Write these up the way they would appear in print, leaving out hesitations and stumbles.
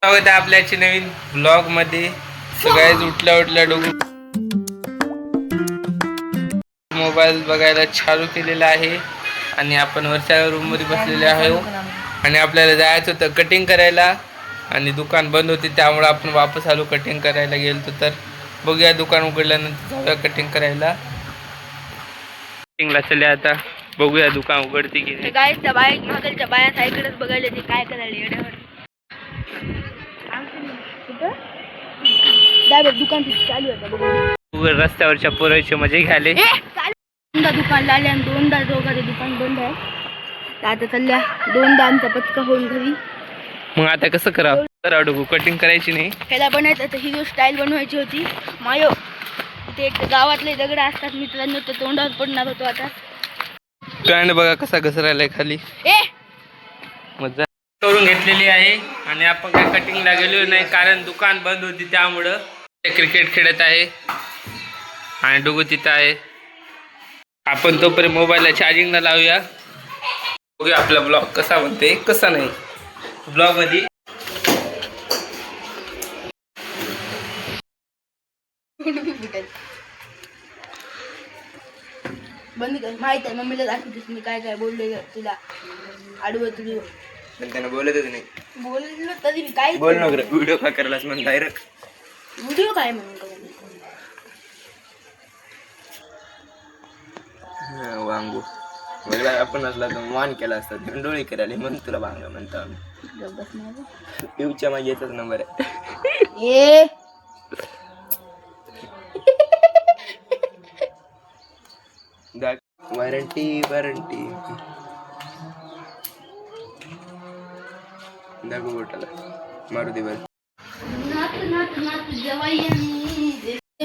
स्वागत आहे आपल्याची नवीन ब्लॉग मध्ये. सगळ्याच उठल्या डोकं मोबाईल बघायला चालू केलेला आहे आणि आपण वरच्या रूम मध्ये बसलेले आहोत आणि आपल्याला जायचं होतं कटिंग करायला आणि दुकान बंद होते त्यामुळे आपण वापस आलो कटिंग करायला गेलो. तर बघूया दुकान उघडल्यानंतर जाऊया कटिंग करायला. कटिंगला चले आता बघूया दुकान उघडते की नाही. गायच्या बाईक मागलच्या बाया सायकलच बघायला ते काय करायला येड्यावर दुकान चालू आहे. रस्त्यावरच्या पोरांची मजा घ्यायले. दोनदा दुकान लावले आणि दोनदा दोघांचे दुकान बंद आहे. आता चालल्या दोनदा आमचा पचका होऊन घरी. मग आता कसं करावं तर अडगू कटिंग करायची नाही त्याला बनायचं तर ही जो स्टाईल बनवायची होती मायो. ते एक गावातले दगड असतात मित्रांनो तर तोंडावर पडणार होतो. आता स्टँड बघा कसा घसरायलाय खाली. मजा करून घेतलेली आहे आणि आपण काय कटिंगला गेलो नाही कारण दुकान बंद होती त्यामुळं. ते क्रिकेट खेळत आहे आणि डुगू तिथं आहे. आपण तोपर्यंत मोबाईलला चार्जिंगला लावूया. बघूया आपला ब्लॉग कसा बनते कसा नाही. ब्लॉग मध्ये बंद कर. माहित आहे मम्मीला दाखवतेस मी काय काय बोलले तुला आडवं तुझी पण त्यांना बोलतच नाही. बोललो तरी मी काय बोल नगर व्हिडिओ का करायलाच म्हण डायरेक्ट व्हिडिओ काय म्हणून वांगू मला आपण असला तर मान केला असता डोळे करायला म्हणून तुला वांगा म्हणतो आम्ही. पिऊच्या मागे येतच नंबर आहे. वॉरंटी दाखवू बोटाला मारू दे बरं.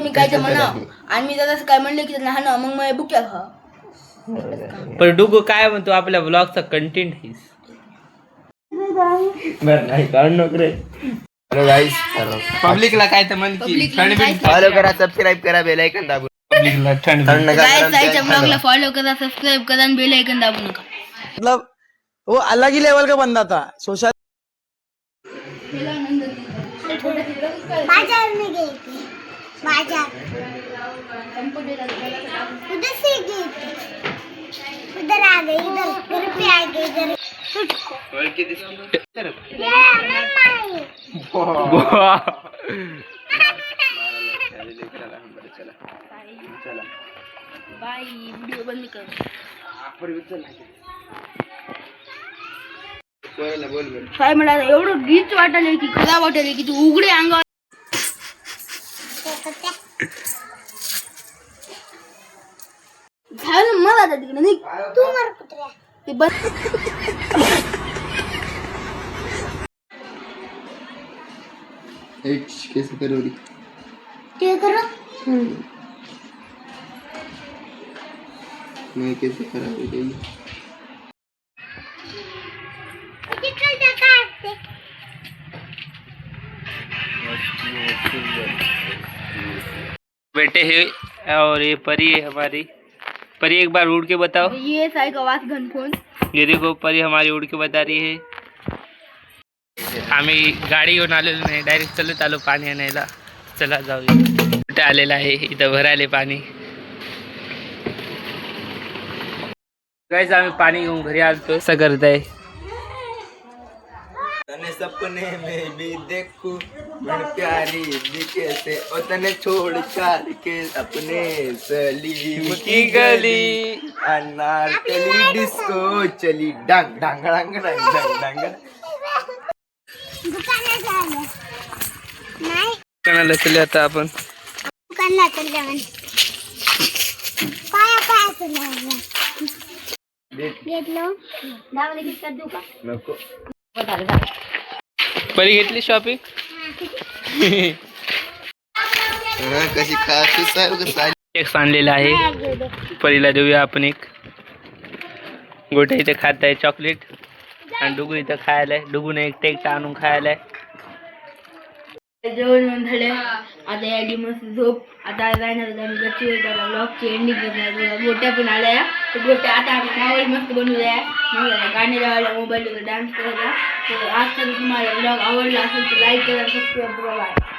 मी काय ते म्हणा आणि मी जरा काय म्हणले की हा ना मग मग बुक्या खा. पण डुगू काय म्हणतो आपल्या ब्लॉगचा कंटेंट आहे बरं नाही काढ नको रे. हॅलो गाईस पब्लिकला काय तर म्हण की फॉलो करा सबस्क्राइब करा बेल आयकॉन दाबून. पब्लिकला थंड गाइस ब्लॉगला फॉलो करा सबस्क्राइब करा आणि बेल आयकॉन दाबू नका. मतलब वो अलग ही लेवल का बंदा था. सोशल बाजार में गई थी. बाजार उधर से गई थी. उधर आ गई इधर घर पे आ गई इधर. बाय व्हिडिओ बंद कर. काय मला एवढं गीच वाटले की खरा वाटले की तू उघडे अंगावर झालं मला तिकडे नाही तू मर कुत्र्या. ते बंद कैसे करोगी ते करो. मैं कैसे करोगी निकल जा काट. बेटे है और ये परी है हमारी. परी एक बार उड़ के बताओ. ये साई का वास घन फोन. ये देखो परी हमारी उड़ के बता रही है. आम्ही गाडी घेऊन आलेलो नाही डायरेक्ट चलत आलो पाणी आणायला. चला जाऊया. कुठे आलेला आहे इथं भरायले पाणी. गाइस आम्ही पाणी घेऊन घरी आलतो. असं करत आहे तने सपने में भी देखूं मन प्यारी दिखे से ओ तने छोड़ चार के अपने सलीम की गली अनारकली डिस्को चली डांग डांग डांग डांग डांग डांग. दुकानात झालं नाही. दुकानाला चले आता आपण. दुकानात चालले पाया चालले घेतलो. दावले किती देऊ का नको. परी घेतली शॉपिंग कशी केक आणलेला आहे. परीला देऊया आपण एक. गोट्या इथे खात आहे चॉकलेट आणि डुगू इथं खायला. डुगूने एक टेक आणून खायला. जेवण वगैरे झाले. आता याडी मस्त झोप. आता जाणार गच्चीवर त्याला ब्लॉगची एंडिंग करणार. गोट्या पण आल्या. तर गोट्या आता आम्ही गावाला मस्त बनवल्या. मग गाणे लावायला मोबाईलवर डान्स करायला. तर आजचा तुम्हाला ब्लॉग आवडला असेल तर लाईक करा, सबस्क्राईब करा.